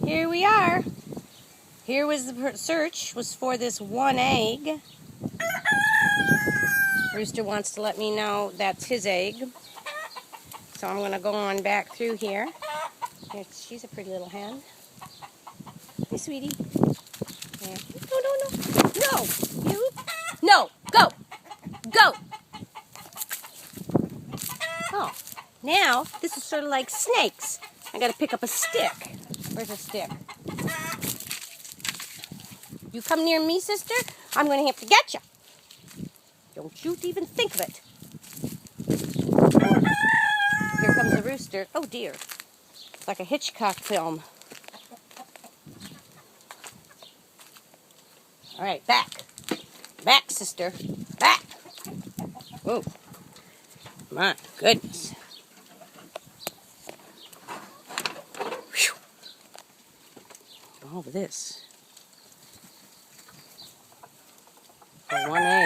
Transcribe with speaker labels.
Speaker 1: Here we are. Here was the search, was for this one egg. Rooster wants to let me know that's his egg. So I'm going to go on back through here. She's a pretty little hen. Hey, sweetie. Yeah. No, no, no. No! You! No! Go! Go! Oh, now this is sort of like snakes. I got to pick up a stick. Where's a stick? You come near me, sister, I'm going to have to get you. Don't you even think of it. Here comes the rooster. Oh, dear. It's like a Hitchcock film. All right, back. Back, sister. Back. Oh, my goodness. Whew. All of this. For one egg.